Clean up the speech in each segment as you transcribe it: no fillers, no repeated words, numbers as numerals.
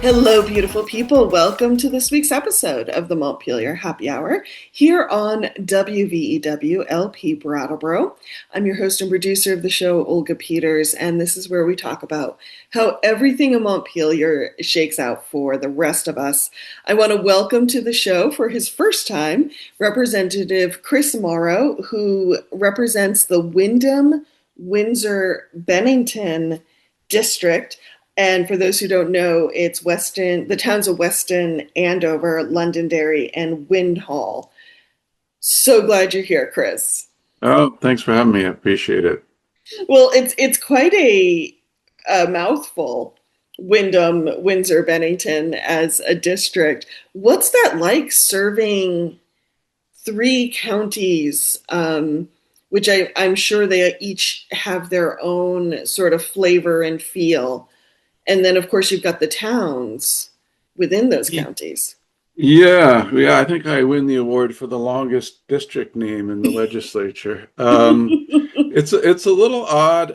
Hello, beautiful people. Welcome to this week's episode of the Montpelier Happy Hour here on WVEW LP Brattleboro. I'm your host and producer of the show, Olga Peters, and this is where we talk about how everything in Montpelier shakes out for the rest of us. I want to welcome to the show for his first time Representative Chris Morrow, who represents the Windham-Windsor-Bennington district. And for those who don't know, it's the towns of Weston, Andover, Londonderry, and Windhall. So glad you're here, Chris. Oh, thanks for having me. I appreciate it. Well, it's quite a mouthful, Windham, Windsor, Bennington as a district. What's that like serving three counties, which I'm sure they each have their own sort of flavor and feel? And then, of course, you've got the towns within those counties. Yeah. I think I win the award for the longest district name in the legislature. It's a little odd.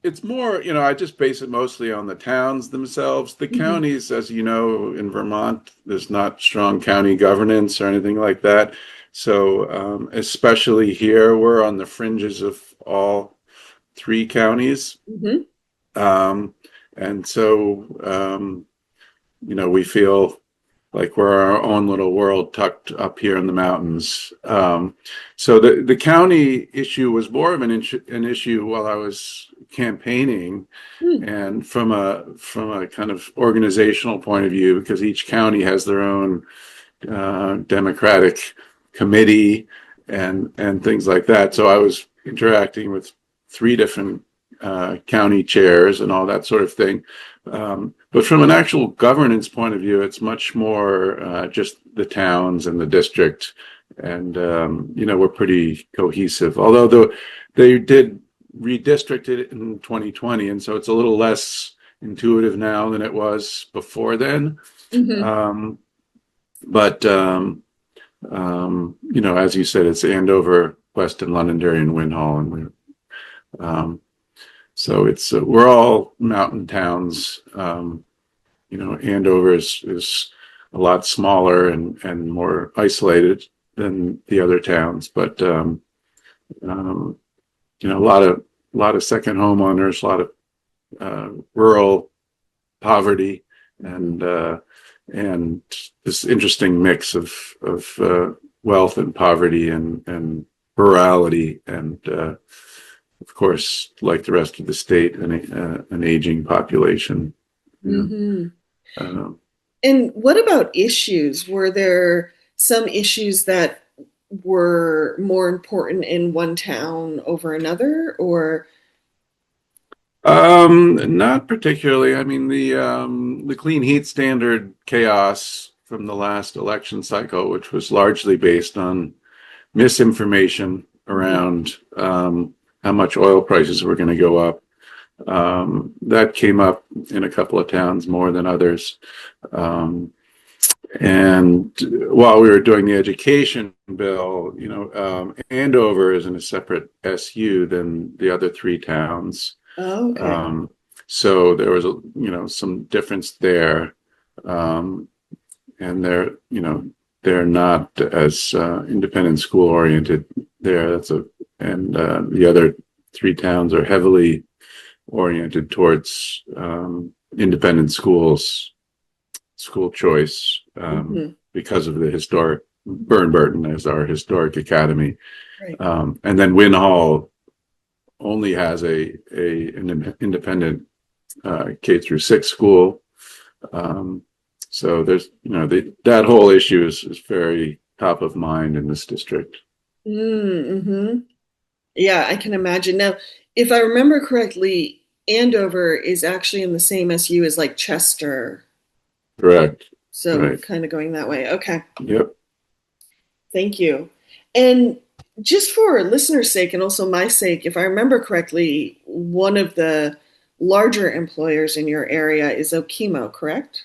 It's more, I just base it mostly on the towns themselves. The Mhm. counties, as you know, in Vermont, there's not strong county governance or anything like that. So, especially here, we're on the fringes of all three counties. Mhm. Um, and so, we feel like we're our own little world tucked up here in the mountains. So the county issue was more of an issue while I was campaigning, Mm. and from a kind of organizational point of view, because each county has their own democratic committee and things like that. So I was interacting with three different county chairs and all that sort of thing. But from an actual governance point of view, it's much more just the towns and the district. And, we're pretty cohesive. Although they did redistrict it in 2020. And so it's a little less intuitive now than it was before then. Mhm. Um, but as you said, it's Andover, Weston, Londonderry, and Windhall. And um, so we're all mountain towns. Andover is a lot smaller and more isolated than the other towns, but um, a lot of second homeowners, a lot of rural poverty, and this interesting mix of wealth and poverty and rurality, and of course, like the rest of the state, an aging population. You Mhm. know. And what about issues? Were there some issues that were more important in one town over another, or? Not particularly. I mean, the clean heat standard chaos from the last election cycle, which was largely based on misinformation around how much oil prices were going to go up. That came up in a couple of towns more than others. Um, and while we were doing the education bill, Andover is in a separate SU than the other three towns. Oh, okay. Um, so there was some difference there, um, and they're not as independent school oriented there. The other three towns are heavily oriented towards independent schools, school choice, Mhm. because of the historic Burton as our historic academy, Right. and then Win Hall only has an independent K-6 school. So there's that whole issue is very top of mind in this district. Mm-hmm. Yeah, I can imagine. Now, if I remember correctly, Andover is actually in the same SU as like Chester. Correct. So Right. kind of going that way. Okay. Yep. Thank you. And just for listeners' sake and also my sake, if I remember correctly, one of the larger employers in your area is Okemo, correct?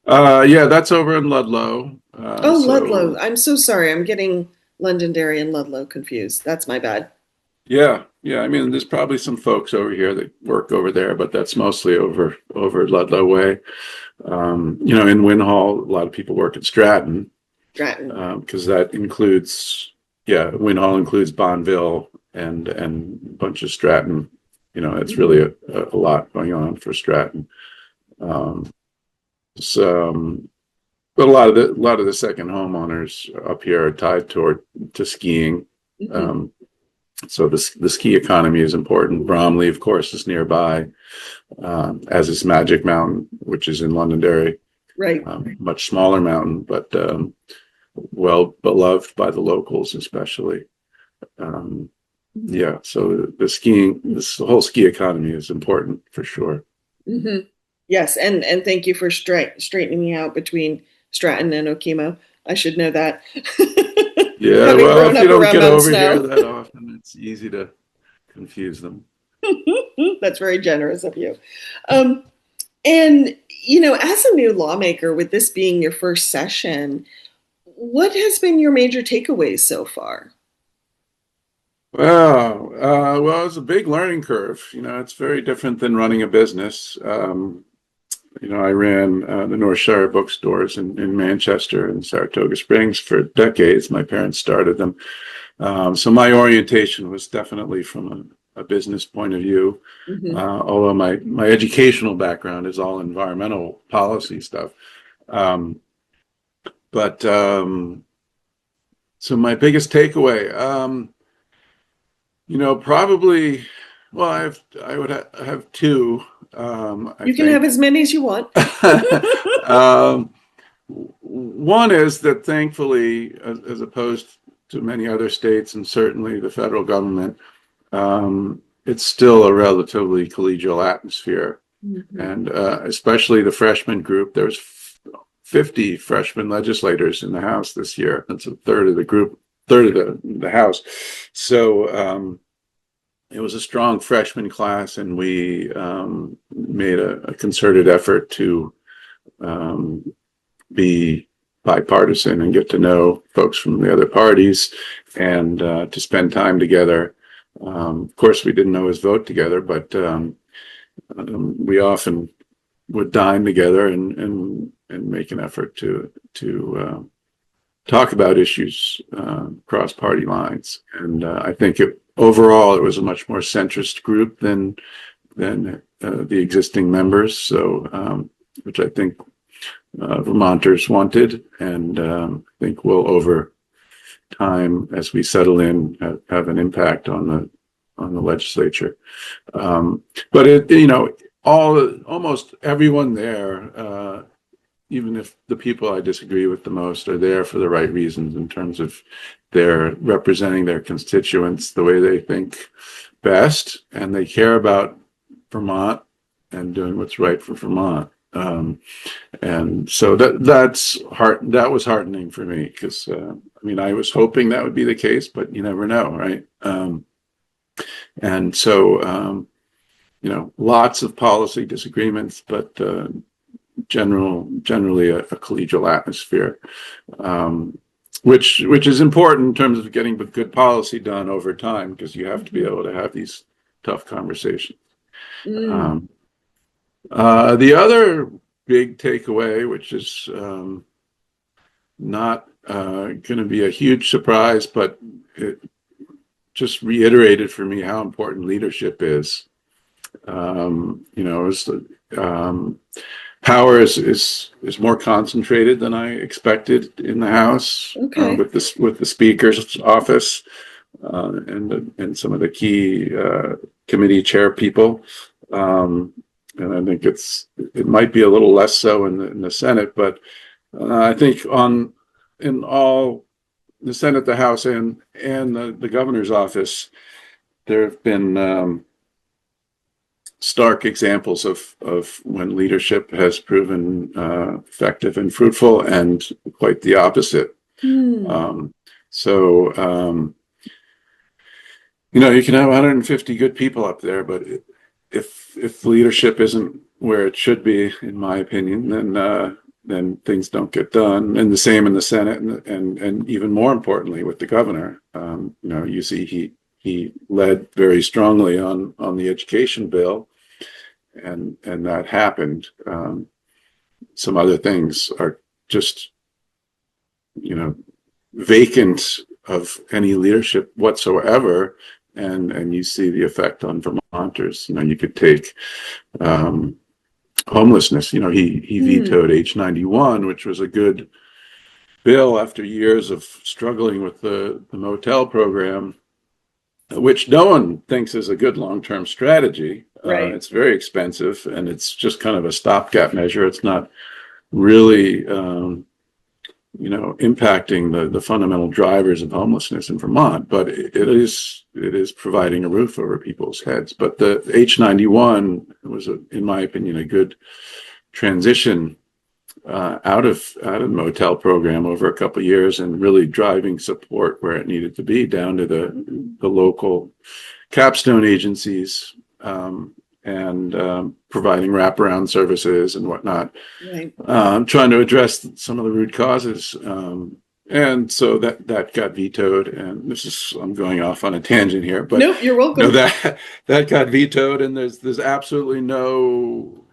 Yeah, that's over in Ludlow. Oh, Ludlow. So I'm so sorry. I'm getting Londonderry and Ludlow confused. That's my bad. Yeah. I mean, there's probably some folks over here that work over there, but that's mostly over Ludlow Way. In Winhall, a lot of people work at Stratton Stratton. because that includes, yeah, Winhall includes Bonneville and a bunch of Stratton. It's really a lot going on for Stratton. Um, so, but a lot of the second homeowners up here are tied to skiing. Mm-hmm. Um, so the ski economy is important. Bromley, of course, is nearby, as is Magic Mountain, which is in Londonderry. Right. Much smaller mountain, but well beloved by the locals, especially. Um, yeah, so this whole ski economy is important for sure. Mm-hmm. Yes, and thank you for straightening me out between Stratton and Okemo. I should know that. Yeah, Having well, grown if you up don't around get Mountain over here Snow. that often, it's easy to confuse them. That's very generous of you. Um, and, as a new lawmaker, with this being your first session, what has been your major takeaways so far? Wow. Well, it's a big learning curve. It's very different than running a business. I ran the North Shire bookstores in Manchester and Saratoga Springs for decades. My parents started them. So my orientation was definitely from a business point of view, Hmm. although my educational background is all environmental policy stuff. Um, but so my biggest takeaway, probably, well, I would have two, I You can have think. as many as you want. um, One is that thankfully, as opposed to many other states and certainly the federal government, it's still a relatively collegial atmosphere. Mhm. And especially the freshman group, there's 50 freshman legislators in the House this year. That's a third of the group, third of the House. So it was a strong freshman class, and we made a concerted effort to um, be bipartisan and get to know folks from the other parties and to spend time together. Of course, we didn't always vote together, but we often would dine together and make an effort to talk about issues across party lines. And I think overall it was a much more centrist group than the existing members. So which I think Vermonters wanted, and I think will over time, as we settle in, have an impact on the legislature. But almost everyone there, even if the people I disagree with the most, are there for the right reasons in terms of they're representing their constituents the way they think best, and they care about Vermont and doing what's right for Vermont. And so that was heartening for me because I was hoping that would be the case, but you never know, right? And so lots of policy disagreements, but generally a collegial atmosphere, which is important in terms of getting good policy done over time, because you have to be able to have these tough conversations. Mm. Um, the other big takeaway, which is not going to be a huge surprise, but it just reiterated for me how important leadership is. Power is more concentrated than I expected in the House, Okay. with the Speaker's office and some of the key committee chair people. And I think it might be a little less so in the Senate, but I think in all the Senate, the House, and the governor's office, there have been stark examples of when leadership has proven effective and fruitful, and quite the opposite. Hmm. Um, so you can have 150 good people up there, but if leadership isn't where it should be, in my opinion, then things don't get done. And the same in the Senate, and even more importantly with the governor. You see he led very strongly on the education bill, and that happened. Some other things are just, vacant of any leadership whatsoever, and you see the effect on Vermonters. You could take homelessness. He vetoed H91, which was a good bill after years of struggling with the motel program, which no one thinks is a good long-term strategy. Right. It's very expensive, and it's just kind of a stopgap measure. It's not really, impacting the fundamental drivers of homelessness in Vermont, but it is providing a roof over people's heads. But the H91 was, in my opinion, a good transition out of the motel program over a couple of years, and really driving support where it needed to be, down to the local capstone agencies, and providing wraparound services and whatnot. Right. Trying to address some of the root causes. And so that got vetoed. And I'm going off on a tangent here, but nope, you're welcome. That got vetoed, and there's absolutely no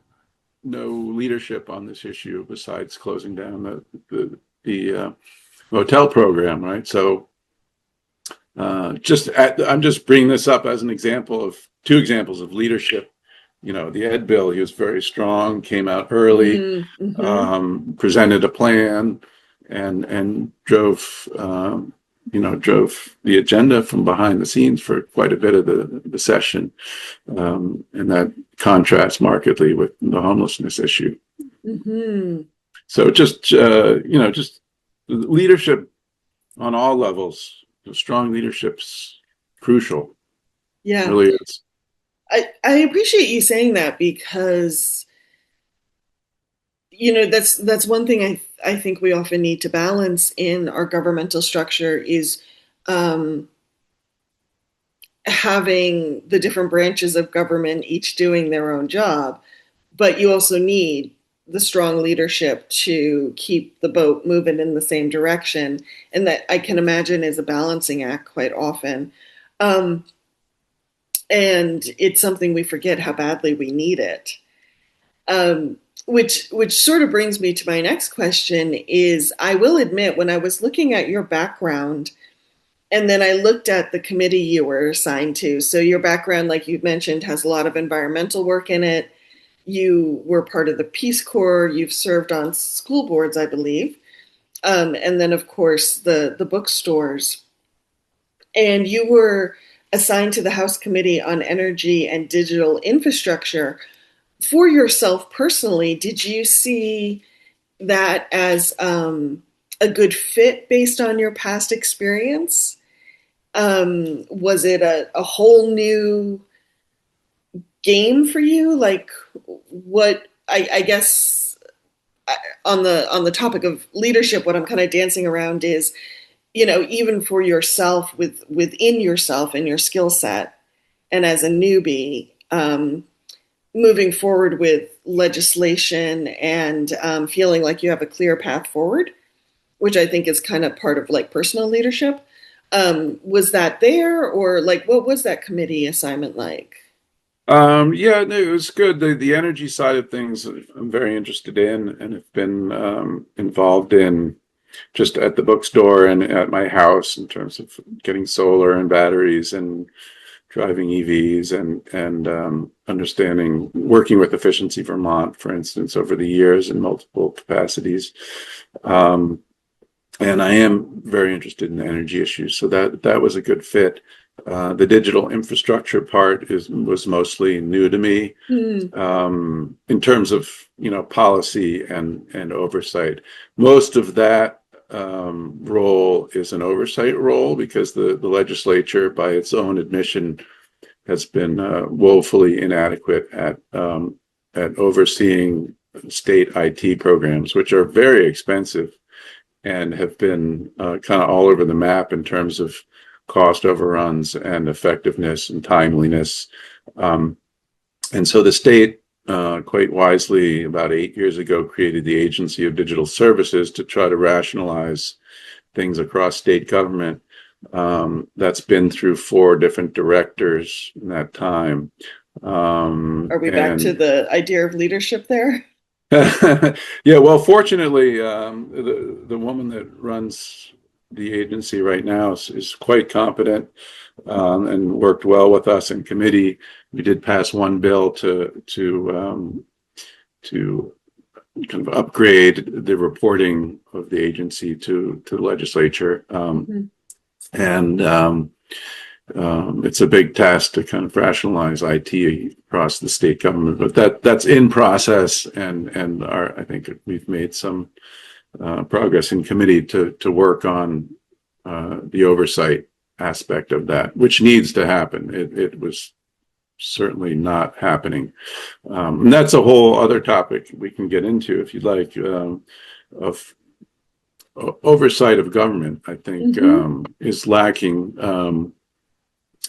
leadership on this issue besides closing down the motel program, right? So I'm just bringing this up as an example of two examples of leadership. The ed bill, he was very strong, came out early, presented a plan, and drove the agenda from behind the scenes for quite a bit of the session, and that contrasts markedly with the homelessness issue. So just leadership on all levels, strong leadership's crucial. Yeah, it really is. I appreciate you saying that, because that's one thing I think we often need to balance in our governmental structure is having the different branches of government each doing their own job, but you also need the strong leadership to keep the boat moving in the same direction, and that, I can imagine, is a balancing act quite often. And it's something we forget how badly we need it. Which sort of brings me to my next question is, I will admit, when I was looking at your background, and then I looked at the committee you were assigned to, so your background, like you mentioned, has a lot of environmental work in it. You were part of the Peace Corps. You've served on school boards, I believe. And then, of course, the bookstores. And you were assigned to the House Committee on Energy and Digital Infrastructure. For yourself personally, did you see that as a good fit based on your past experience? Was it a whole new game for you? Like, what I guess on the topic of leadership, what I'm kind of dancing around is, even for yourself, within yourself and your skill set, and as a newbie, moving forward with legislation and feeling like you have a clear path forward, which I think is kind of part of like personal leadership. Was that there, or like, what was that committee assignment like? Yeah, no, it was good. The energy side of things I'm very interested in, and have been involved in just at the bookstore and at my house, in terms of getting solar and batteries and driving EVs, and understanding, working with Efficiency Vermont, for instance, over the years in multiple capacities. And I am very interested in energy issues, so that was a good fit. The digital infrastructure part was mostly new to me, in terms of policy and oversight. Most of that role is an oversight role, because the legislature, by its own admission, has been woefully inadequate at overseeing state IT programs, which are very expensive and have been kind of all over the map in terms of cost overruns and effectiveness and timeliness. And so the state, quite wisely, about 8 years ago, created the Agency of Digital Services to try to rationalize things across state government. That's been through 4 different directors in that time. Are we back to And the idea of leadership there? yeah, well, fortunately, the woman that runs the agency right now is quite competent, and worked well with us in committee. We did pass one bill to kind of upgrade the reporting of the agency to the legislature, Mhm. and it's a big task to kind of rationalize IT across the state government, but that's in process, and I think we've made some progress in committee to work on the oversight aspect of that, which needs to happen. It was certainly not happening, and that's a whole other topic we can get into if you'd like, of oversight of government. I think Hmm. is lacking.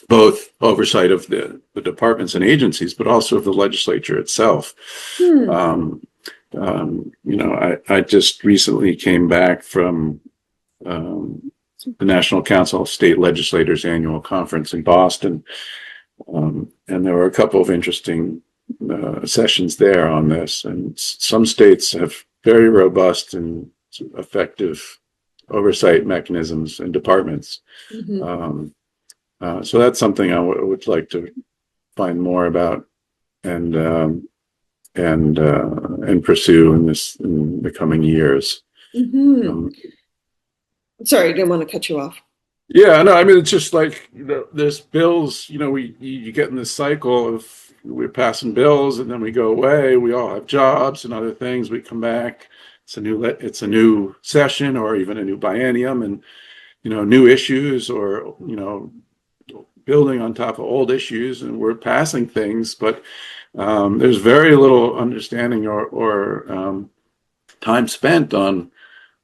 Both oversight of the departments and agencies, but also of the legislature itself. Hmm. Um, I just recently came back from the National Council of State Legislators annual conference in Boston, and there were a couple of interesting sessions there on this. And some states have very robust and effective oversight mechanisms and departments. Hmm. Um, so that's something I would like to find more about and and pursue in the coming years. Hmm. Um, Sorry, I didn't want to cut you off. yeah, no, I mean it's just like, there's bills. You get in this cycle of we're passing bills and then we go away. We all have jobs and other things. We come back. It's a new session or even a new biennium, and new issues, or building on top of old issues, and we're passing things, but there's very little understanding or time spent on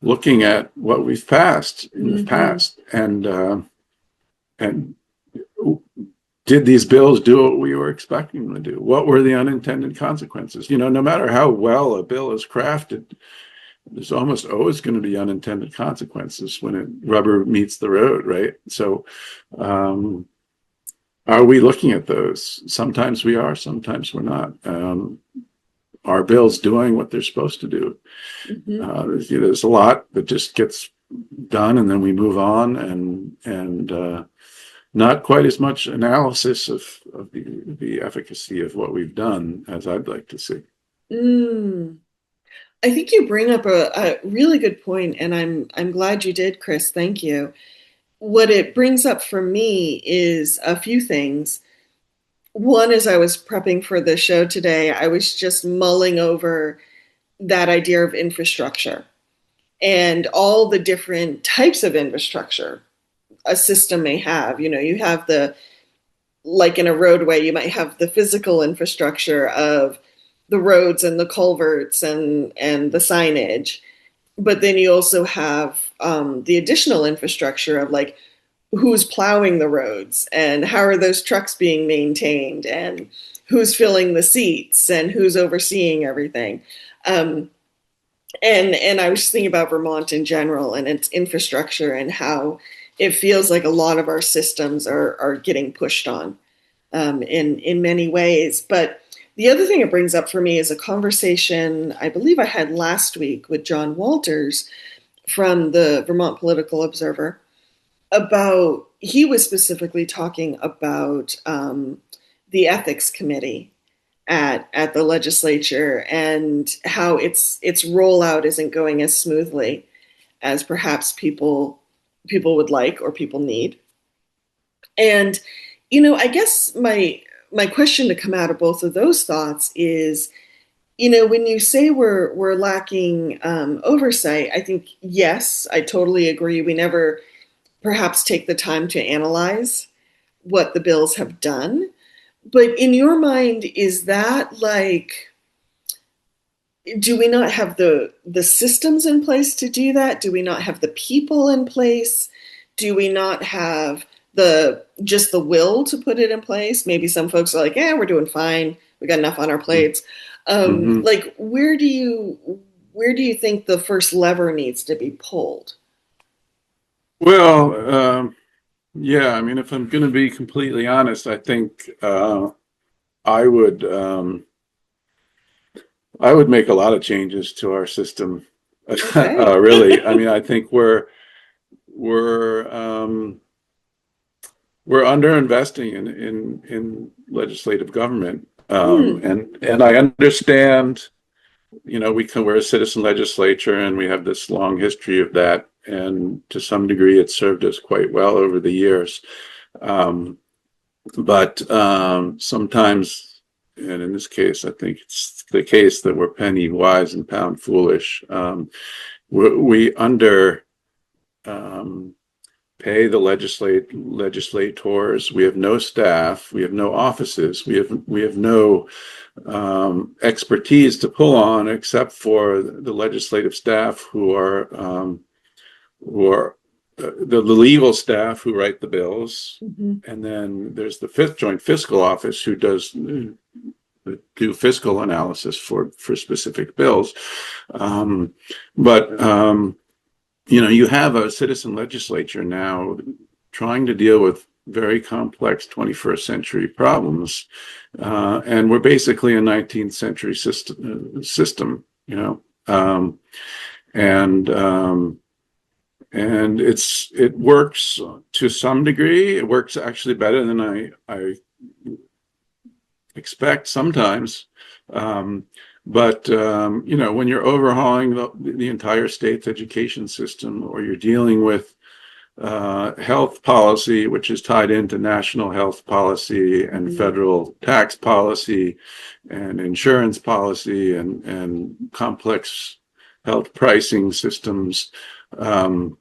looking at what we've passed in the Hmm. past, and did these bills do what we were expecting them to do? What were the unintended consequences? No matter how well a bill is crafted, there's almost always going to be unintended consequences when rubber meets the road, right? So, are we looking at those? Sometimes we are, sometimes we're not. Are bills doing what they're supposed to do? Hmm. There's a lot that just gets done and then we move on, and not quite as much analysis of the efficacy of what we've done as I'd like to see. Mm. I think you bring up a really good point, and I'm glad you did, Chris. Thank you. What it brings up for me is a few things. One, as I was prepping for the show today, I was just mulling over that idea of infrastructure and all the different types of infrastructure a system may have. You have like in a roadway, you might have the physical infrastructure of the roads and the culverts and the signage, but then you also have the additional infrastructure of like who's plowing the roads and how are those trucks being maintained and who's filling the seats and who's overseeing everything. Um, and I was just thinking about Vermont in general and its infrastructure and how it feels like a lot of our systems are getting pushed on in many ways. But the other thing it brings up for me is a conversation I believe I had last week with John Walters from the Vermont Political Observer about he was specifically talking about the ethics committee at the legislature and how its rollout isn't going as smoothly as perhaps people would like or people need. And I guess my question to come out of both of those thoughts is, when you say we're lacking oversight, I think yes, I totally agree. We never perhaps take the time to analyze what the bills have done. But in your mind, is that like, do we not have the systems in place to do that? Do we not have the people in place? Do we not have the will to put it in place? Maybe some folks are like, yeah, we're doing fine. We got enough on our plates. Mm-hmm. Like, where do you think the first lever needs to be pulled? Well, Yeah, I mean, if I'm going to be completely honest, I think I would I would make a lot of changes to our system. Okay. Really, I mean, I think we're um, we're underinvesting in legislative government, Hmm. and I understand. We're a citizen legislature, and we have this long history of that, and to some degree, it's served us quite well over the years. Um, but sometimes, and in this case, I think it's the case that we're penny wise and pound foolish. We under um, pay the legislators. We have no staff. We have no offices. We have no expertise to pull on, except for the legislative staff who are the legal staff who write the bills, Hmm. and then there's the fifth joint fiscal office who does do fiscal analysis for specific bills. Um, but you have a citizen legislature now trying to deal with very complex 21st century problems, and we're basically a 19th century system, and it works to some degree. It works actually better than I expect sometimes. But when you're overhauling the entire state's education system, or you're dealing with health policy, which is tied into national health policy and Hmm. federal tax policy and insurance policy and complex health pricing systems. Um,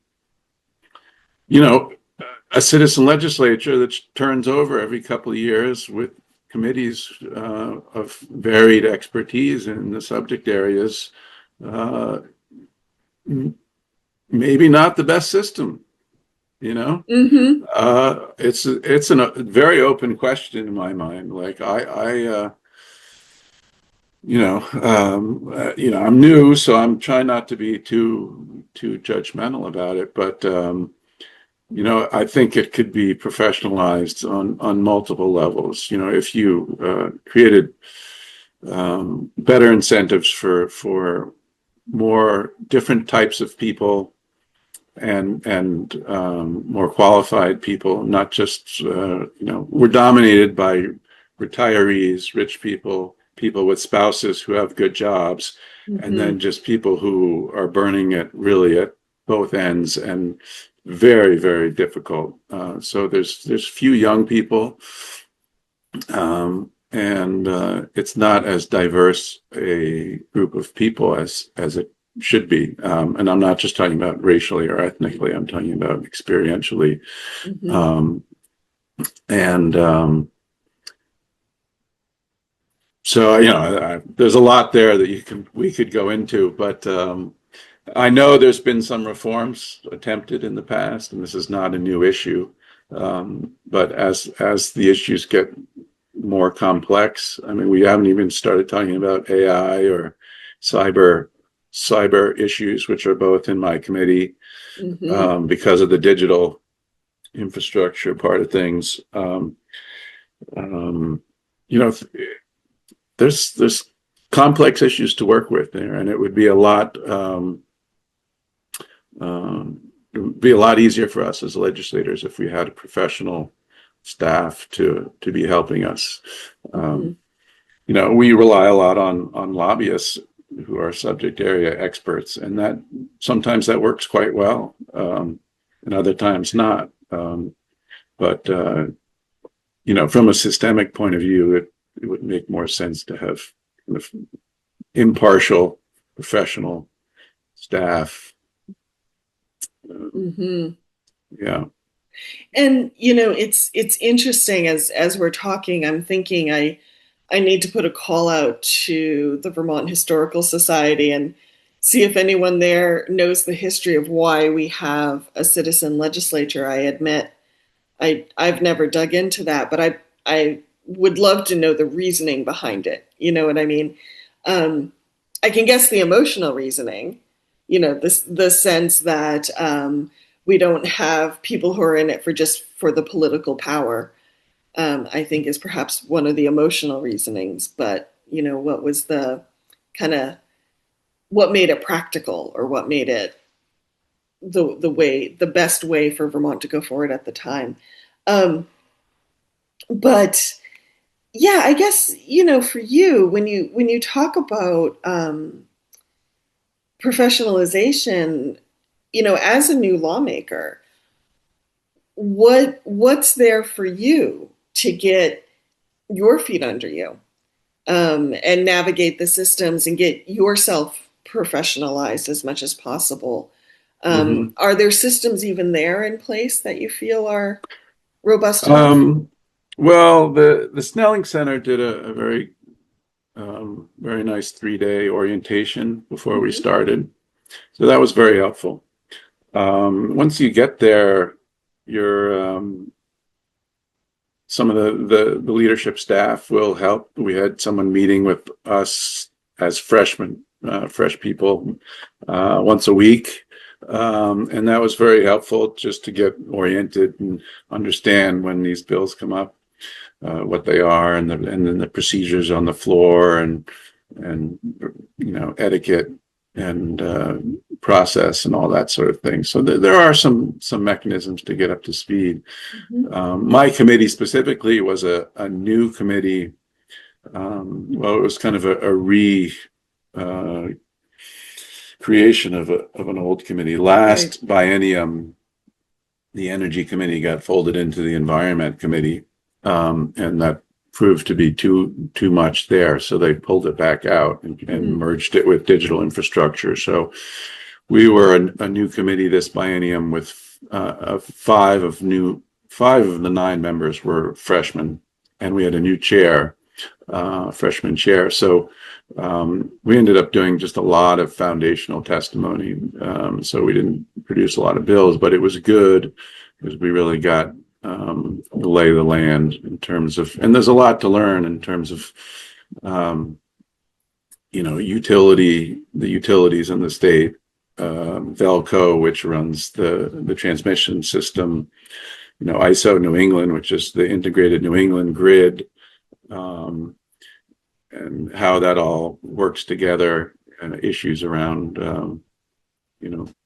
you know, a citizen legislature that turns over every couple of years with committees of varied expertise in the subject areas, uh, maybe not the best system. Hmm. It's a very open question in my mind. Like I'm new, so I'm trying not to be too judgmental about it. But I think it could be professionalized on multiple levels. If you created better incentives for more different types of people and more qualified people, not just we're dominated by retirees, rich people, people with spouses who have good jobs, and Hmm. then just people who are burning it really at both ends and very, very difficult. So there's few young people, and it's not as diverse a group of people as it should be. And I'm not just talking about racially or ethnically. I'm talking about experientially. Hmm. Um, and so there's a lot there that we could go into, but I know there's been some reforms attempted in the past, and this is not a new issue. But as the issues get more complex, I mean, we haven't even started talking about AI or cyber cyber issues, which are both in my committee Hmm. because of the digital infrastructure part of things. Um, you know, there's complex issues to work with there, and it would be a lot. It would be a lot easier for us as legislators if we had a professional staff to be helping us. Hmm. Um, we rely a lot on lobbyists who are subject area experts, and that sometimes that works quite well, and other times not. But from a systemic point of view, it would make more sense to have kind of impartial, professional staff. Hmm. Yeah. And it's interesting as we're talking. I'm thinking I need to put a call out to the Vermont Historical Society and see if anyone there knows the history of why we have a citizen legislature. I admit I've never dug into that, but I would love to know the reasoning behind it. You know what I mean? Um, I can guess the emotional reasoning. The sense that we don't have people who are in it for the political power. I think is perhaps one of the emotional reasonings. But what was the kind of what made it practical, or what made it the best way for Vermont to go forward at the time. Um, but yeah, I guess for you, when you talk about professionalization, as a new lawmaker, what's there for you to get your feet under you, and navigate the systems and get yourself professionalized as much as possible? Hmm. Are there systems even there in place that you feel are robust enough? Um, well, the Snelling Center did a very nice 3-day orientation before we Mm-hmm. started, so that was very helpful. Once you get there, you're some of the leadership staff will help. We had someone meeting with us as freshmen, fresh people, once a week. And that was very helpful just to get oriented and understand when these bills come up, what they are, and then the procedures on the floor, and etiquette, and process, and all that sort of thing. So there are some mechanisms to get up to speed. Mm-hmm. My committee specifically was a new committee. Well, it was kind of a uh, creation of an old committee. Right. Last biennium, the Energy Committee got folded into the Environment Committee, and that proved to be too much there. So they pulled it back out and Mm-hmm. merged it with digital infrastructure. So we were a new committee this biennium with five of the 9 members were freshmen, and we had a new chair, freshman chair. So we ended up doing just a lot of foundational testimony. So we didn't produce a lot of bills, but it was good because we really got the lay of the land in terms of, and there's a lot to learn in terms of, um, the utilities in the state, Velco, which runs the transmission system, ISO New England, which is the integrated New England grid, um, and how that all works together, and issues around,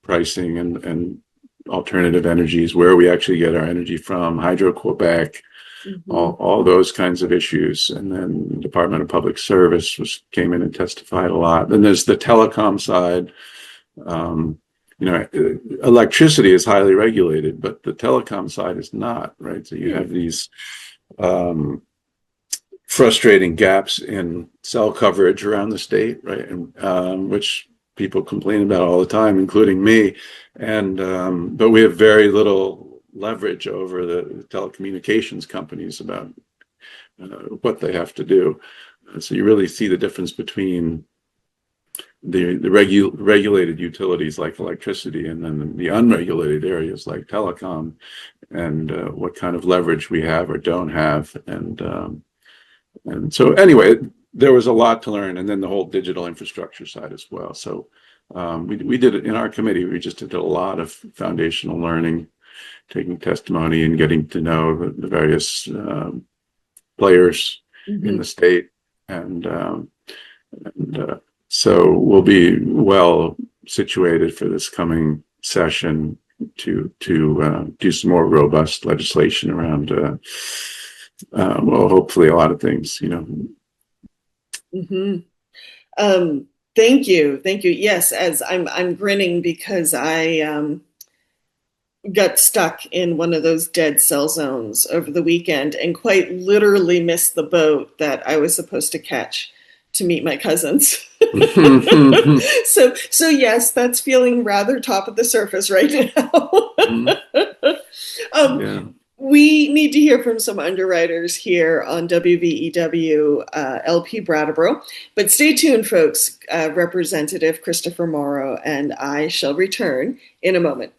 pricing, and alternative energies, where we actually get our energy from, Hydro-Quebec, Mm-hmm. all those kinds of issues. And then the Department of Public Service came in and testified a lot. Then there's the telecom side. Um, Electricity is highly regulated, but the telecom side is not, right? So you Hmm. have these um, frustrating gaps in cell coverage around the state, right? And which people complain about all the time, including me. And but we have very little leverage over the telecommunications companies about what they have to do. So you really see the difference between the regulated utilities like electricity, and then the unregulated areas like telecom, and what kind of leverage we have or don't have. And so anyway, there was a lot to learn, and then the whole digital infrastructure side as well. So we did it in our committee. We just did a lot of foundational learning, taking testimony and getting to know the various players in Mm-hmm. the state. And so we'll be well situated for this coming session to do some more robust legislation around, well, hopefully a lot of things, Mm-hmm. Um, thank you. Yes, as I'm grinning because I got stuck in one of those dead cell zones over the weekend and quite literally missed the boat that I was supposed to catch to meet my cousins. So yes, that's feeling rather top of the surface right now. um, Yeah. we need to hear from some underwriters here on WVEW LP Brattleboro. But stay tuned, folks. Representative Christopher Morrow and I shall return in a moment.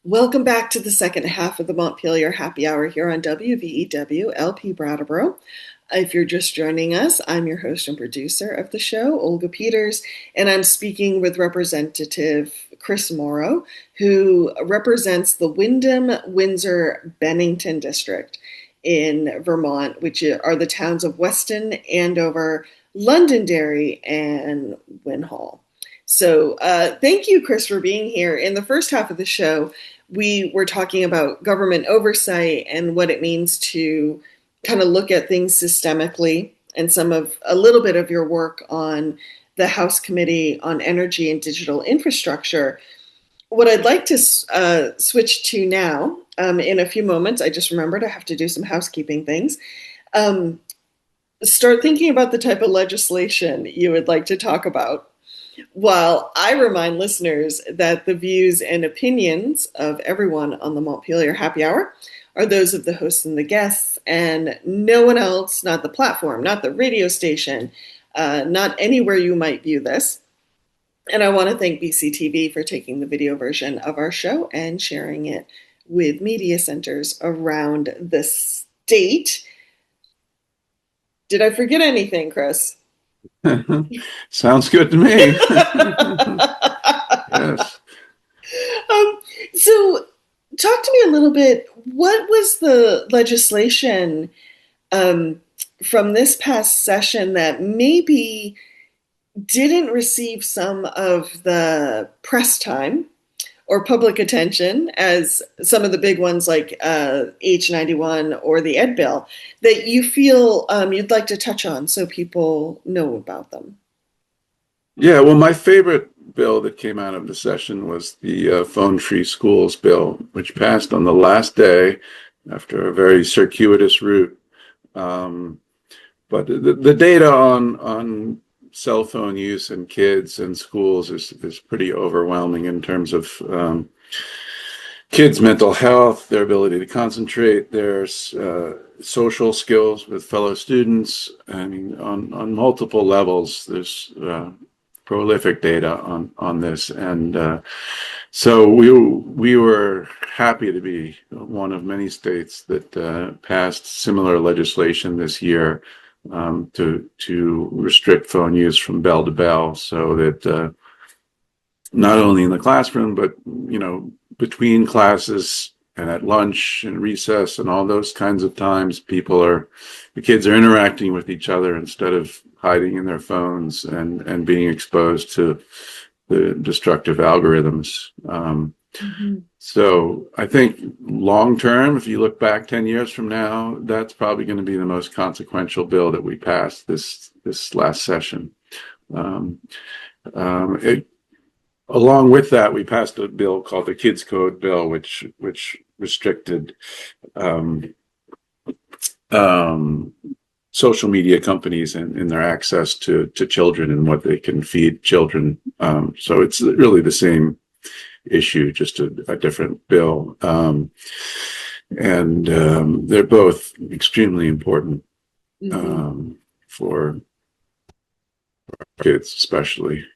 Welcome back to the second half of the Montpelier Happy Hour here on WVEW LP Brattleboro. If you're just joining us, I'm your host and producer of the show, Olga Peters, and I'm speaking with Representative Chris Morrow, who represents the Windham-Windsor-Bennington district in Vermont, which are the towns of Weston, Andover, Londonderry, and Winhall. So thank you, Chris, for being here. In the first half of the show, we were talking about government oversight and what it means to kind of look at things systemically, and a little bit of your work on the House Committee on Energy and Digital Infrastructure. What I'd like to switch to now, in a few moments, I just remembered I have to do some housekeeping things. Start thinking about the type of legislation you would like to talk about, while I remind listeners that the views and opinions of everyone on the Montpelier Happy Hour are those of the hosts and the guests, and no one else, not the platform, not the radio station, not anywhere you might view this. And I want to thank BCTV for taking the video version of our show and sharing it with media centers around the state. Did I forget anything, Chris? Sounds good to me. Yes. So talk to me a little bit. What was the legislation from this past session that maybe didn't receive some of the press time or public attention as some of the big ones like H91 or the Ed Bill that you feel you'd like to touch on so people know about them? Yeah, well, my favorite bill that came out of the session was the phone-free schools bill, which passed on the last day after a very circuitous route. But the data on cell phone use in kids and schools is pretty overwhelming in terms of kids' mental health, their ability to concentrate, their social skills with fellow students. I mean, on multiple levels, there's prolific data on this, and so we were happy to be one of many states that passed similar legislation this year to restrict phone use from bell to bell, so that not only in the classroom, but between classes and at lunch and recess and all those kinds of times, the kids are interacting with each other instead of hiding in their phones and being exposed to the destructive algorithms. So I think long term, if you look back 10 years from now, that's probably going to be the most consequential bill that we passed this last session. Along with that, we passed a bill called the Kids Code Bill, which restricted social media companies in their access to children and what they can feed children. So it's really the same issue, just a different bill. And they're both extremely important for kids, especially.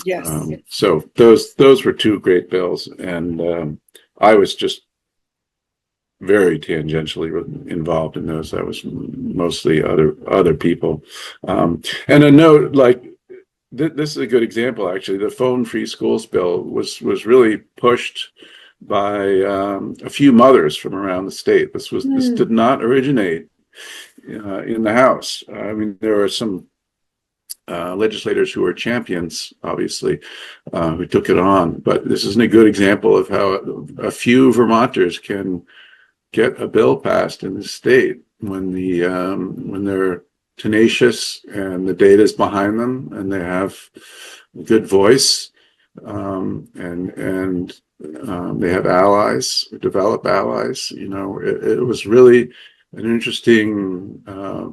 Yes. So those were two great bills, and I was just very tangentially involved in those. That was mostly other people. And a note, like this is a good example, actually. The phone-free schools bill was really pushed by a few mothers from around the state. This did not originate in the House. I mean, there are some legislators who are champions, obviously, who took it on. But this isn't a good example of how a few Vermonters can get a bill passed in the state when they're tenacious and the data is behind them and they have a good voice, and they have allies, develop allies. It was really an interesting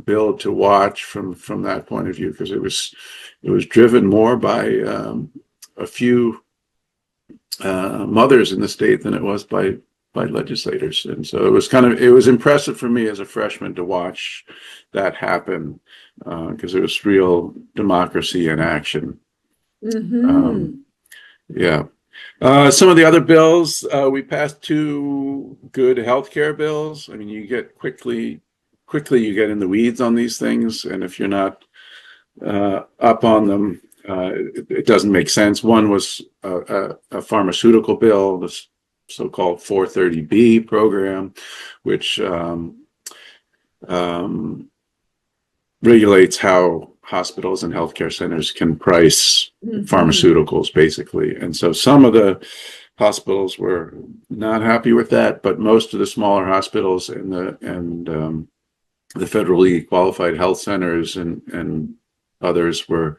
bill to watch from that point of view, because it was driven more by a few mothers in the state than it was by legislators. And so it was impressive for me as a freshman to watch that happen, because it was real democracy in action. Yeah. Some of the other bills, we passed two good healthcare bills. I mean, you get quickly quickly you get in the weeds on these things, and if you're not up on them, it doesn't make sense. One was a pharmaceutical bill, the so-called 430B program, which um, regulates how hospitals and healthcare centers can price pharmaceuticals, basically. And so some of the hospitals were not happy with that, but most of the smaller hospitals and the federally qualified health centers and others were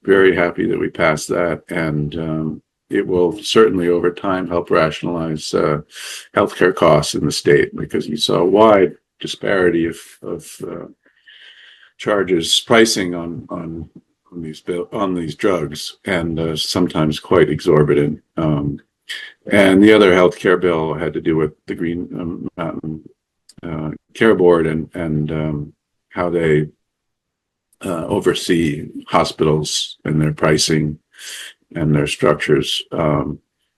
very happy that we passed that. And it will certainly over time help rationalize healthcare costs in the state, because you saw a wide disparity of charges pricing on these drugs, and sometimes quite exorbitant. And the other healthcare bill had to do with the Green Mountain Care Board and how they oversee hospitals and their pricing and their structures.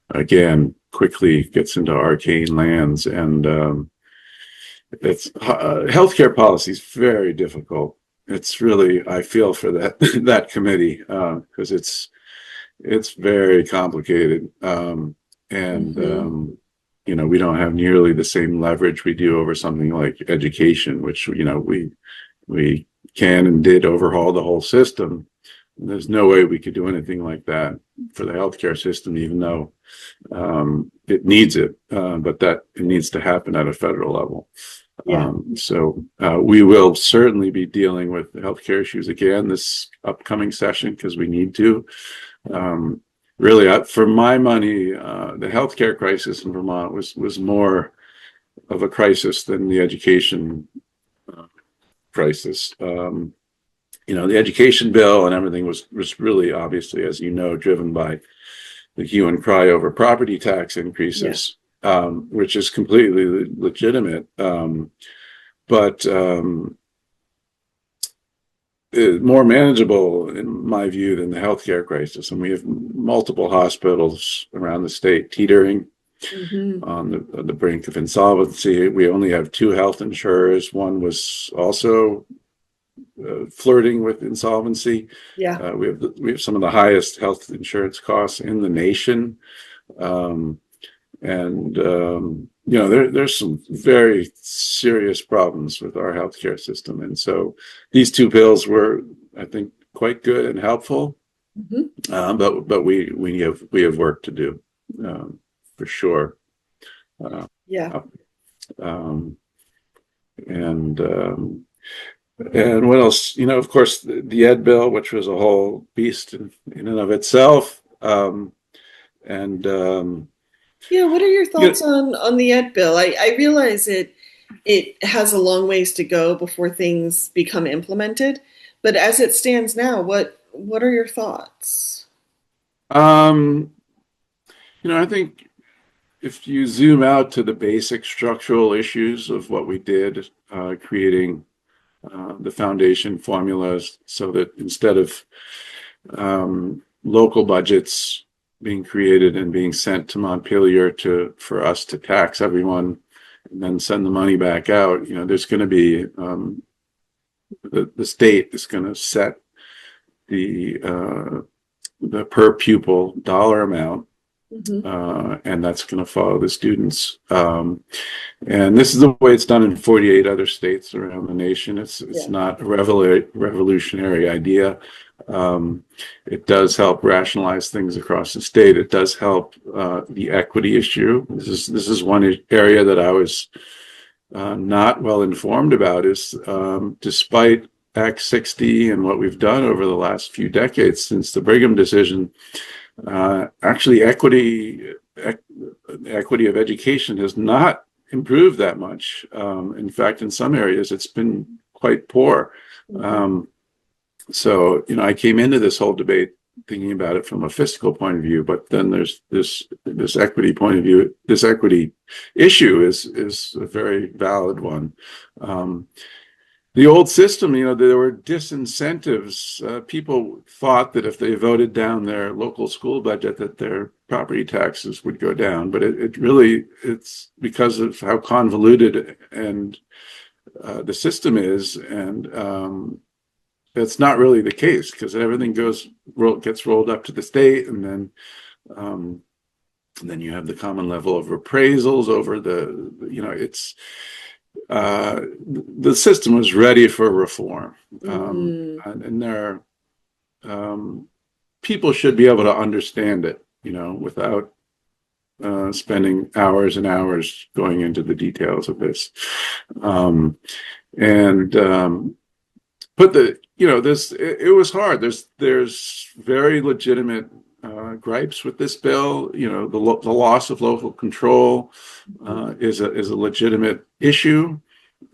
Again, quickly gets into arcane lands, and it's healthcare policy is very difficult. It's really, I feel for that committee, because it's very complicated, and we don't have nearly the same leverage we do over something like education, which we can and did overhaul the whole system. There's no way we could do anything like that for the healthcare system, even though it needs it, but that it needs to happen at a federal level. Yeah. So we will certainly be dealing with the healthcare issues again this upcoming session, because we need to. Really, for my money, the healthcare crisis in Vermont was more of a crisis than the education crisis. The education bill and everything was really, obviously, as you know, driven by the hue and cry over property tax increases, which is completely legitimate, but more manageable, in my view, than the healthcare crisis. And we have multiple hospitals around the state teetering on the brink of insolvency. We only have two health insurers. One was also flirting with insolvency. Yeah. We have some of the highest health insurance costs in the nation, there's some very serious problems with our healthcare system. And so these two bills were, I think, quite good and helpful, but we have work to do, for sure. And what else? Of course, the ed bill, which was a whole beast in and of itself. What are your thoughts on the ed bill? I realize it has a long ways to go before things become implemented, but as it stands now, what are your thoughts? I think if you zoom out to the basic structural issues of what we did, creating the foundation formulas so that instead of local budgets being created and being sent to Montpelier for us to tax everyone and then send the money back out, there's going to be the state is going to set the per pupil dollar amount, and that's going to follow the students. And this is the way it's done in 48 other states around the nation. It's not a revolutionary idea. It does help rationalize things across the state. It does help the equity issue. This is one area that I was not well informed about. Is despite Act 60 and what we've done over the last few decades since the Brigham decision, actually equity of education has not improved that much. In fact, in some areas, it's been quite poor. So, I came into this whole debate thinking about it from a fiscal point of view, but then there's this equity point of view. This equity issue is a very valid one. The old system, there were disincentives. People thought that if they voted down their local school budget, that their property taxes would go down. But it's because of how convoluted and the system is, and that's not really the case because everything gets rolled up to the state, um, and then you have the common level of appraisals over it's the system was ready for reform, Mm-hmm. and there people should be able to understand it, without spending hours and hours going into the details of this. And but it was hard. There's very legitimate gripes with this bill. The loss of local control is a legitimate issue.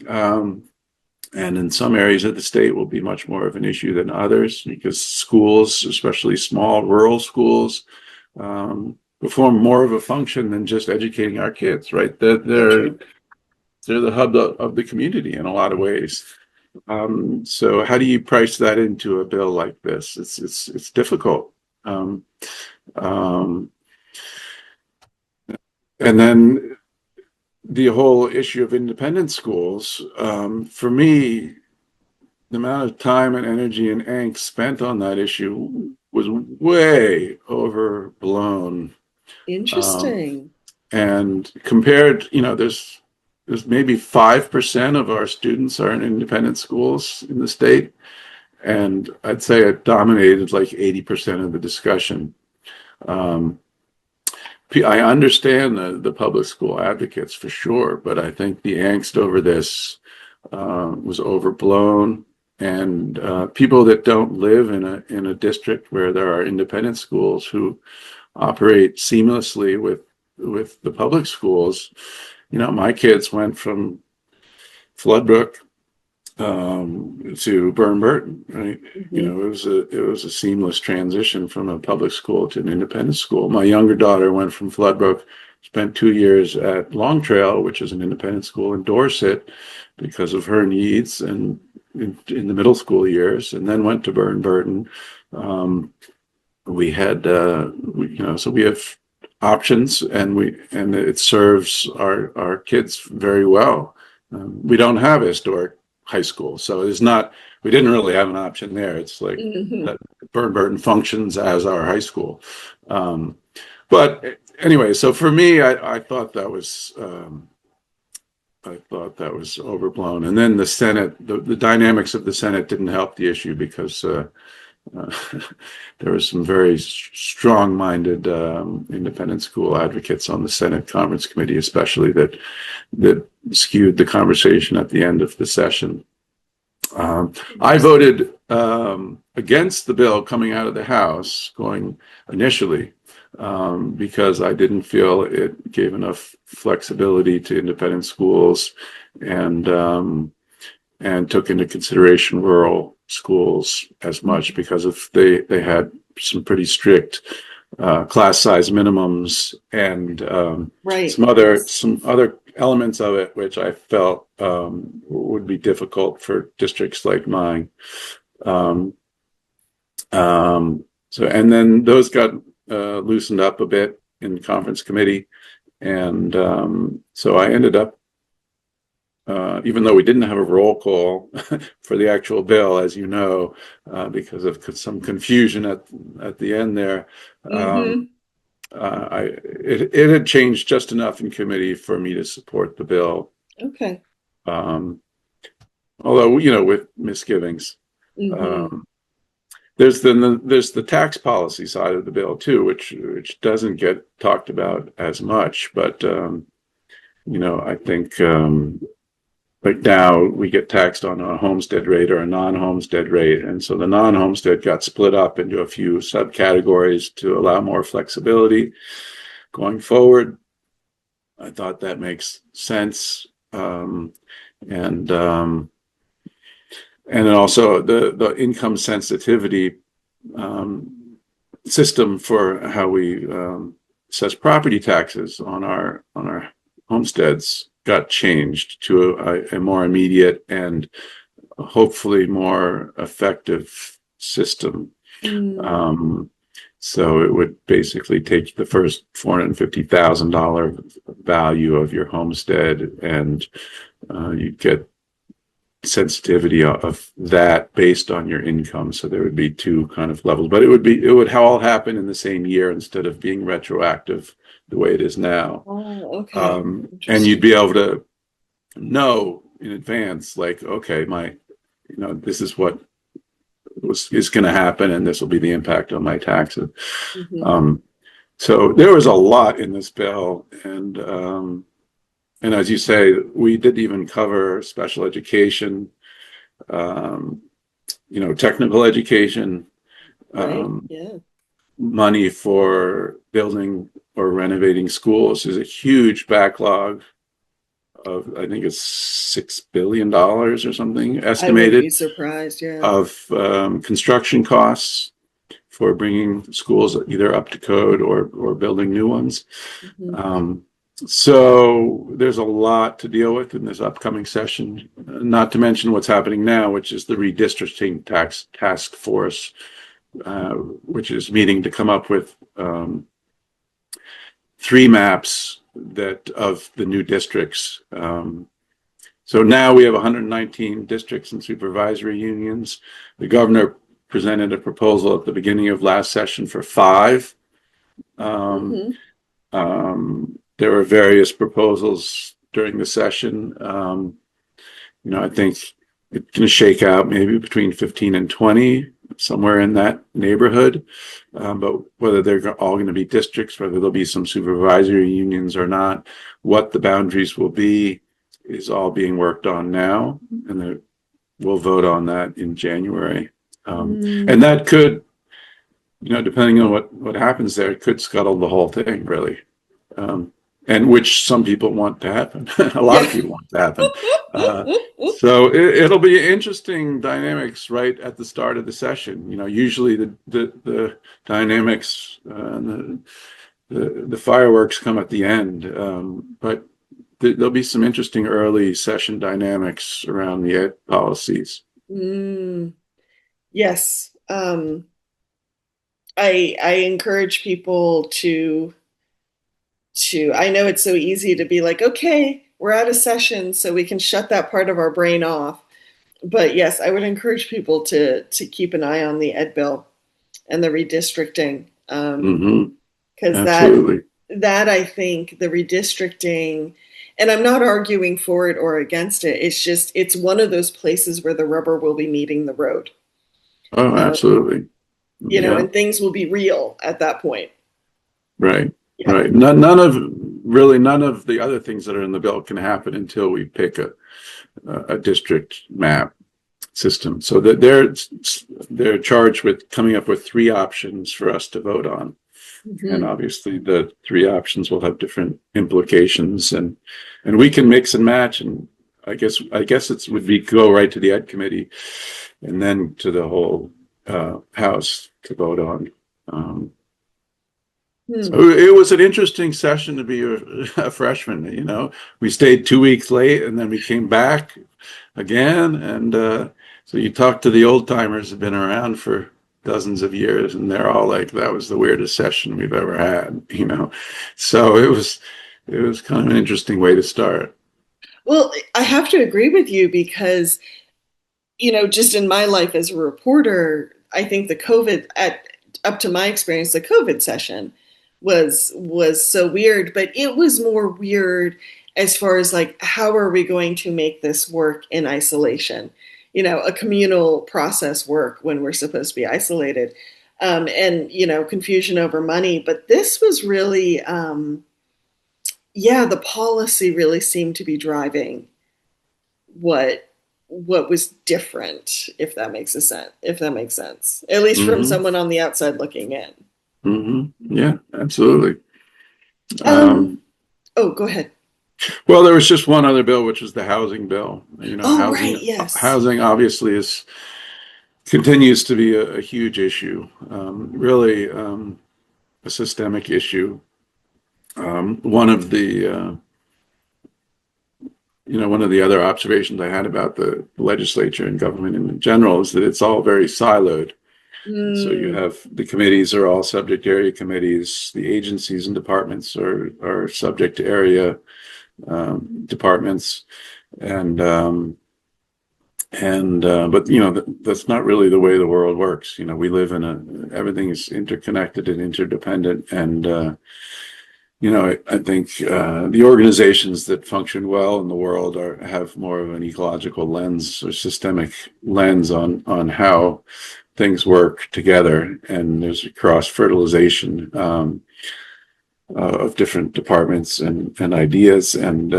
And in some areas of the state will be much more of an issue than others because schools, especially small rural schools, perform more of a function than just educating our kids, right? So They're true. they're the hub of the community in a lot of ways. So how do you price that into a bill like this? It's difficult. Um, um, and then the whole issue of independent schools, for me, the amount of time and energy and angst spent on that issue was way overblown. Um, Interesting. and compared, there's maybe 5% of our students are in independent schools in the state. And I'd say it dominated like 80% of the discussion. Um, I understand the public school advocates for sure, but I think the angst over this was overblown. And people that don't live in a district where there are independent schools who operate seamlessly with the public schools. My kids went from Floodbrook to Burton, right? Mm-hmm. It was a seamless transition from a public school to an independent school. My younger daughter went from Floodbrook, spent 2 years at Long Trail, which is an independent school in Dorset, because of her needs and in the middle school years, and then went to Burton. We had, so we have options, and it serves our kids very well. We don't have a historic high school, so we didn't really have an option there. It's like Mm-hmm. that Burton functions as our high school. But anyway, so for me, I thought that was overblown. And then the Senate, the dynamics of the Senate didn't help the issue because uh, there were some very strong-minded independent school advocates on the Senate Conference Committee, especially that skewed the conversation at the end of the session. I Interesting. voted against the bill coming out of the House, going initially, because I didn't feel it gave enough flexibility to independent schools, and took into consideration rural schools as much because they had some pretty strict class size minimums and Right. some other elements of it which I felt would be difficult for districts like mine. Um, and then those got loosened up a bit in the conference committee, and so I ended up, even though we didn't have a roll call for the actual bill, as you know, because of some confusion at the end there, Mm-hmm. it had changed just enough in committee for me to support the bill. Okay. Um, Although, with misgivings. Mm-hmm. Um, there's the tax policy side of the bill too, which doesn't get talked about as much, but I think like now we get taxed on a homestead rate or a non-homestead rate, and so the non-homestead got split up into a few subcategories to allow more flexibility going forward. I thought that makes sense, and then also the income sensitivity system for how we assess property taxes on our homesteads got changed to a more immediate and hopefully more effective system. Mm. Um, so it would basically take the first $450,000 value of your homestead, and you'd get sensitivity of that based on your income. So there would be two kind of levels, but it would all happen in the same year instead of being retroactive the way it is now. Oh, okay. And you'd Interesting. be able to know in advance, like, okay, this is what is going to happen, and this will be the impact on my taxes. Hmm. Um, so there was a lot in this bill, and as you say, we didn't even cover special education, um, technical education, Right. um, Yeah. money for building or renovating schools. There's a huge backlog of, I think it's $6 billion or something I wouldn't be estimated surprised. Yeah. of construction costs for bringing schools either up to code or building new ones. Hmm. Um, so there's a lot to deal with in this upcoming session, not to mention what's happening now, which is the redistricting task force, which is meeting to come up with three maps of the new districts. So now we have 119 districts and supervisory unions. The governor presented a proposal at the beginning of last session for five. Um, Hmm. there were various proposals during the session. I think it's going to shake out maybe between 15 and 20, somewhere in that neighborhood. But whether they're all going to be districts, whether there'll be some supervisory unions or not, what the boundaries will be is all being worked on now. And we'll vote on that in January. And Mm. that could, depending on what happens there, it could scuttle the whole thing, really. Um, and which some people want to happen. A lot Yeah. of people want to happen. Uh, so it'll be interesting dynamics right at the start of the session. Usually the dynamics and the fireworks come at the end, but there'll be some interesting early session dynamics around the ed policies. Mm. Yes. I encourage people to I know it's so easy to be like, okay, we're out of session, so we can shut that part of our brain off. But yes, I would encourage people to keep an eye on the ed bill and the redistricting, Mm-hmm. because Absolutely. that I think the redistricting, and I'm not arguing for it or against it. It's just it's one of those places where the rubber will be meeting the road, Oh, um, absolutely. Yeah. and things will be real at that point. Right, Yeah. right. None of the other things that are in the bill can happen until we pick a district map system. So that they're charged with coming up with three options for us to vote on. And Hmm. obviously the three options will have different implications, and we can mix and match. And I guess it would be go right to the ed committee and then to the whole house to vote on. Um, Hmm. So it was an interesting session to be a freshman. We stayed 2 weeks late, and then we came back again. And so you talk to the old timers who've been around for dozens of years, and they're all like, "That was the weirdest session we've ever had." So it was kind of an interesting way to start. Well, I have to agree with you because, just in my life as a reporter, I think the COVID at up to my experience, the COVID session was so weird, but it was more weird as far as like how are we going to make this work in isolation? A communal process work when we're supposed to be isolated, and confusion over money. But this was really, yeah, the policy really seemed to be driving what was different, if that makes sense, at least from Hmm. someone on the outside looking in. Yeah, absolutely. Um, um oh, go ahead. well, there was just one other bill, which was the housing bill. Oh, Housing right, yes. housing obviously continues to be a huge issue, really a systemic issue. One of the other observations I had about the legislature and government in general is that it's all very siloed. So you Mm, have the committees are all subject area committees. The agencies and departments are subject area departments, and And but that's not really the way the world works. We live in everything is interconnected and interdependent, and I think the organizations that function well in the world have more of an ecological lens or systemic lens on how things work together, and there's a cross fertilization of different departments and ideas, and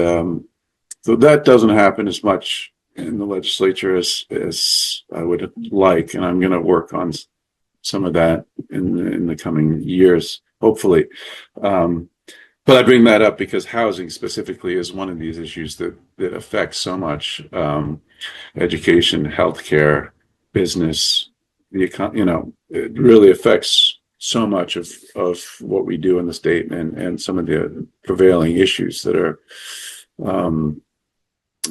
so that doesn't happen as much in the legislature as I would like, and I'm going to work on some of that in the coming years, hopefully. But I bring that up because housing specifically is one of these issues that affects so much, education, healthcare, business, it really affects so much of what we do in the state, and some of the prevailing issues that are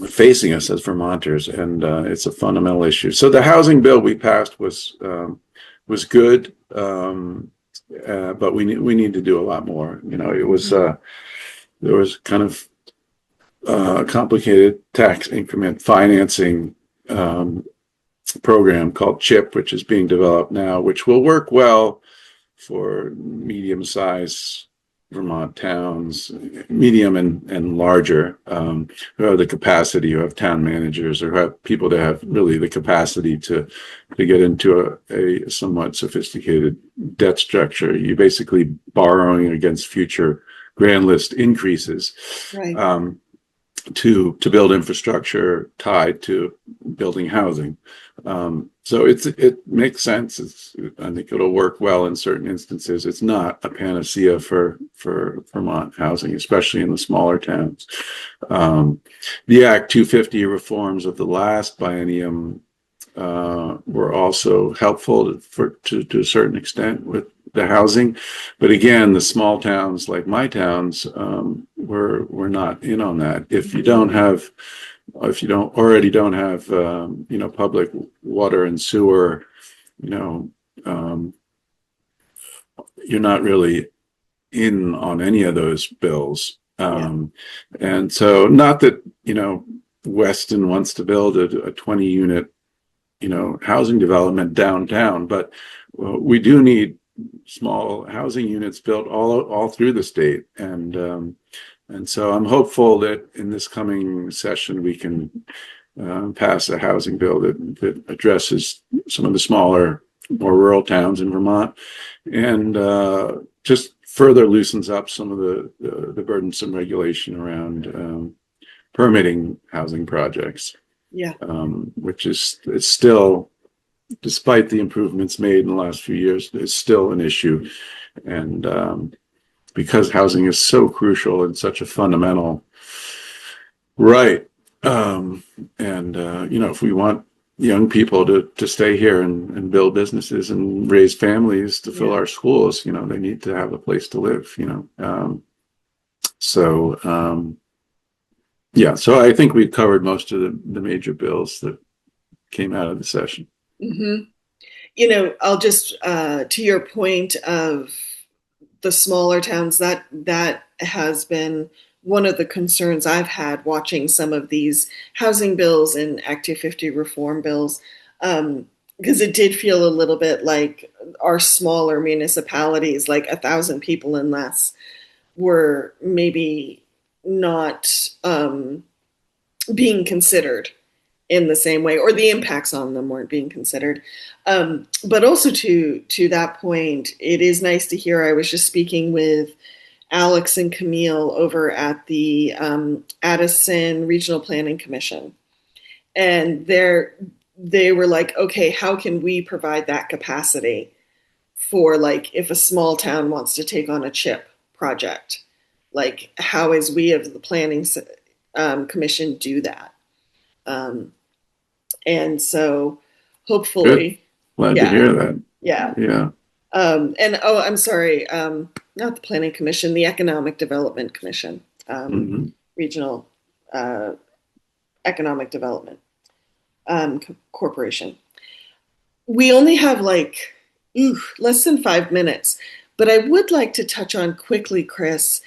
facing us as Vermonters, and it's a fundamental issue. So the housing bill we passed was good, but we need to do a lot more. It was there was kind of complicated tax increment financing program called CHIP, which is being developed now, which will work well for medium-sized Vermont towns, medium and larger, who have the capacity, who have town managers, or who have people that have really the capacity to get into a somewhat sophisticated debt structure. You're basically borrowing against future grand list increases. Right. To build infrastructure tied to building housing. So it makes sense. I think it'll work well in certain instances. It's not a panacea for Vermont housing, especially in the smaller towns. The Act 250 reforms of the last biennium were also helpful to a certain extent with the housing, but again, the small towns like my towns were not in on that. If you don't already have public water and sewer, you're not really in on any of those bills. And so, not that Weston wants to build a 20 unit housing development downtown, but we do need small housing units built all through the state, and so I'm hopeful that in this coming session we can pass a housing bill that addresses some of the smaller, more rural towns in Vermont, and just further loosens up some of the burdensome regulation around permitting housing projects. Which is still, despite the improvements made in the last few years, it's still an issue. And because housing is so crucial and such a fundamental right, if we want young people to stay here and build businesses and raise families to fill our schools, they need to have a place to live. So I think we've covered most of the major bills that came out of the session. Mm-hmm. I'll just, to your point of the smaller towns, that has been one of the concerns I've had watching some of these housing bills and Act 250 reform bills, because it did feel a little bit like our smaller municipalities, like 1,000 people and less, were maybe not being considered in the same way, or the impacts on them weren't being considered. But also to that point, it is nice to hear. I was just speaking with Alex and Camille over at the Addison Regional Planning Commission, and they were like, okay, how can we provide that capacity for, like, if a small town wants to take on a CHIP project, like, how as we of the planning commission do that. And so hopefully, glad to hear that. Yeah. And I'm sorry, not the Planning Commission, the Economic Development Commission, Regional Economic Development Corporation. We only have less than 5 minutes, but I would like to touch on quickly, Chris.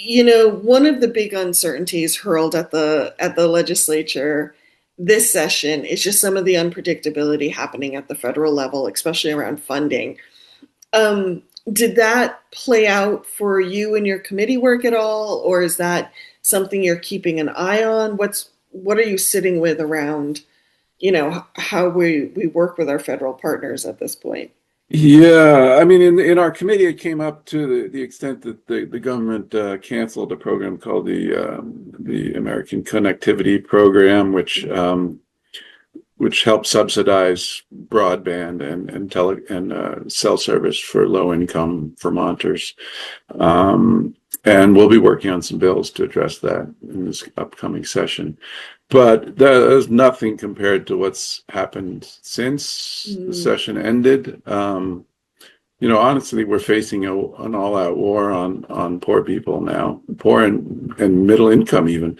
One of the big uncertainties hurled at the legislature this session is just some of the unpredictability happening at the federal level, especially around funding. Um, did that play out for you in your committee work at all, or is that something you're keeping an eye on? What are you sitting with around, how we work with our federal partners at this point? Yeah, I mean, in our committee, it came up to the extent that the government canceled a program called the American Connectivity Program, which helps subsidize broadband and cell service for low income Vermonters. And we'll be working on some bills to address that in this upcoming session. But there's nothing compared to what's happened since the Mm, session ended. Honestly, we're facing an all-out war on poor people now, poor and middle income even.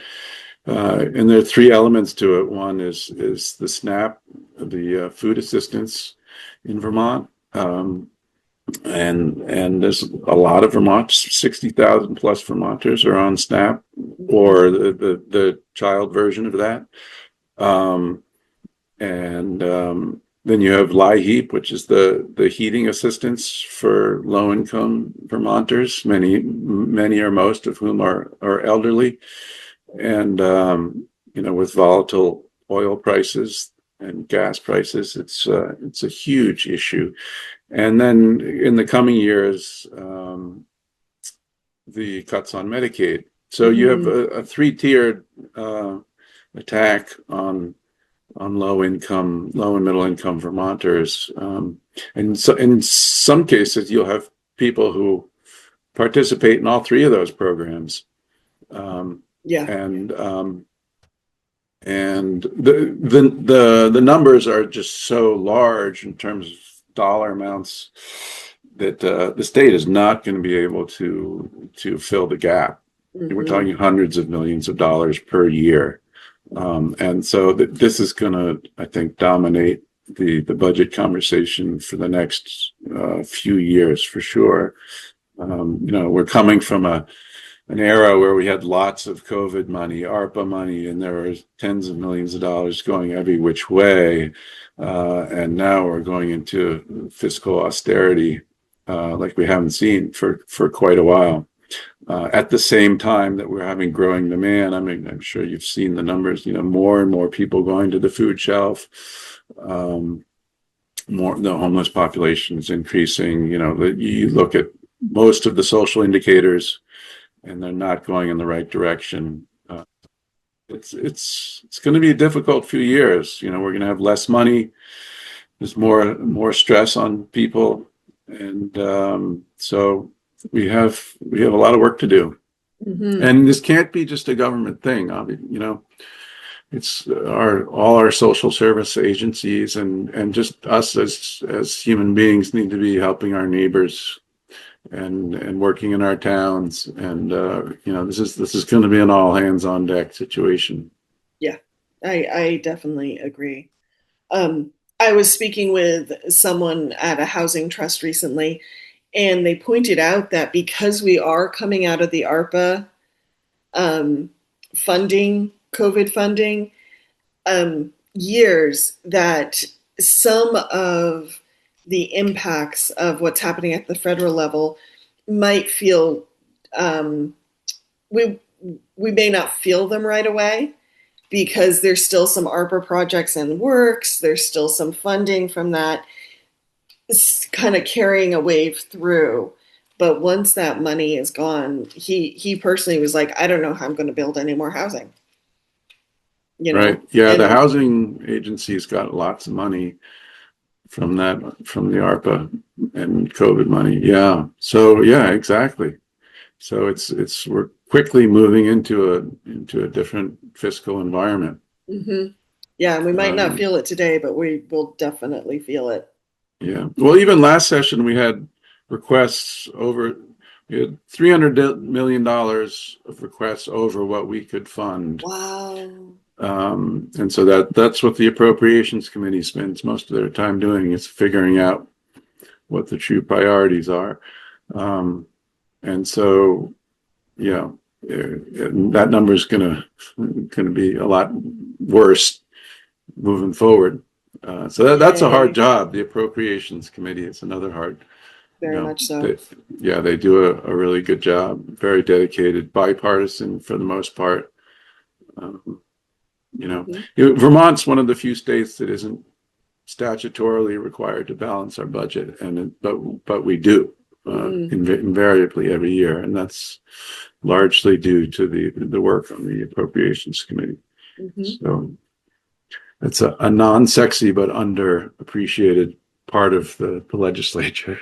And there are three elements to it. One is the SNAP, the food assistance in Vermont. And there's a lot of Vermonters, 60,000 plus Vermonters are on SNAP or the child version of that. Um, and then you have LIHEAP, which is the heating assistance for low income Vermonters, many or most of whom are elderly. And with volatile oil prices and gas prices, it's a huge issue. And then in the coming years, the cuts on Medicaid. So you have mhm. a three-tiered attack on low and middle income Vermonters. And so in some cases, you'll have people who participate in all three of those programs. Um, Yeah. and the numbers are just so large in terms of dollar amounts that the state is not going to be able to fill the gap. We're Hmm. talking hundreds of millions of dollars per year, and so this is going to, I think, dominate the budget conversation for the next few years for sure. We're coming from an era where we had lots of COVID money, ARPA money, and there were tens of millions of dollars going every which way. And now we're going into fiscal austerity like we haven't seen for quite a while. At the same time that we're having growing demand, I mean, I'm sure you've seen the numbers, more and more people going to the food shelf. The homeless population is increasing. You look at most of the social indicators and they're not going in the right direction. It's going to be a difficult few years. We're going to have less money. There's more stress on people, and so we have a lot of work to do. Hmm. And this can't be just a government thing. I mean, it's all our social service agencies and just us as human beings need to be helping our neighbors and working in our towns. And this is going to be an all hands on deck situation. Yeah, I definitely agree. Um, I was speaking with someone at a housing trust recently, and they pointed out that because we are coming out of the ARPA um, funding, COVID funding, years, that some of the impacts of what's happening at the federal level might feel um, we we may not feel them right away because there's still some ARPA projects in works. There's still some funding from that kind of carrying a wave through. But once that money is gone, he personally was like, I don't know how I'm going to build any more housing, Right. Yeah, the and housing agency's got lots of money from the ARPA and COVID money. Yeah. So yeah, exactly. So we're quickly moving into a different fiscal environment. hmm, yeah, and we might not Um, feel it today, but we will definitely feel it. yeah. Well, even last session we had requests over we had $300 million of requests over what we could fund. Wow. And so that's what the Appropriations Committee spends most of their time doing is figuring out what the true priorities are. Um, and so, yeah, that number is gonna be a lot worse moving forward. That's a hard Yay. job. The Appropriations Committee is another hard, you Very know, much so. they do a really good job, very dedicated, bipartisan for the most part. Um, Hmm. Vermont's one of the few states that isn't statutorily required to balance our budget, but we do Mm. invariably every year, and that's largely due to the work on the Appropriations Committee. Hmm. So it's a non-sexy but underappreciated part of the legislature.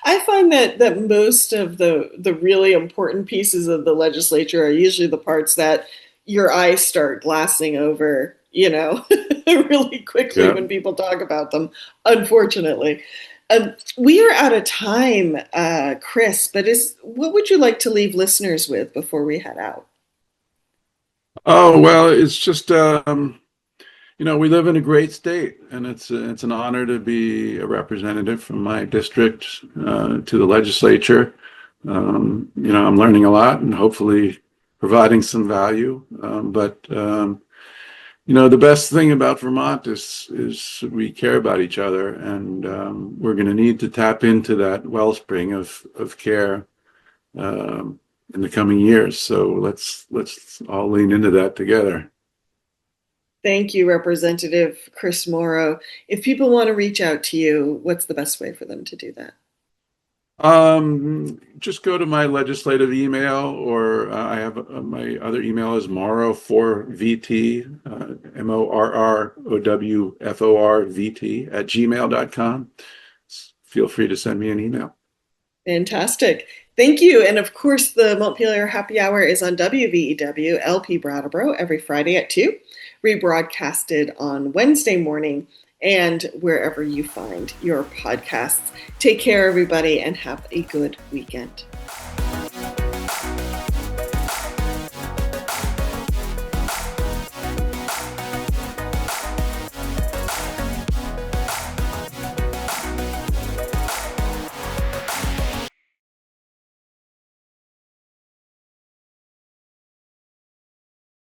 I find that most of the really important pieces of the legislature are usually the parts that your eyes start glassing over, really quickly Yeah. when people talk about them, unfortunately. We are out of time, Chris, but what would you like to leave listeners with before we head out? Oh, well, it's just we live in a great state, and it's an honor to be a representative from my district to the legislature. I'm learning a lot and hopefully providing some value. But the best thing about Vermont is we care about each other, and we're going to need to tap into that wellspring of care in the coming years. So let's all lean into that together. Thank you, Representative Chris Morrow. If people want to reach out to you, what's the best way for them to do that? Just go to my legislative email, or I have my other email is Morrow4VT, MORROWFORVT @gmail.com. Feel free to send me an email. Fantastic. Thank you. And of course, the Montpelier Happy Hour is on WVEW LP Brattleboro every Friday at 2, rebroadcasted on Wednesday morning, and wherever you find your podcasts. Take care, everybody, and have a good weekend.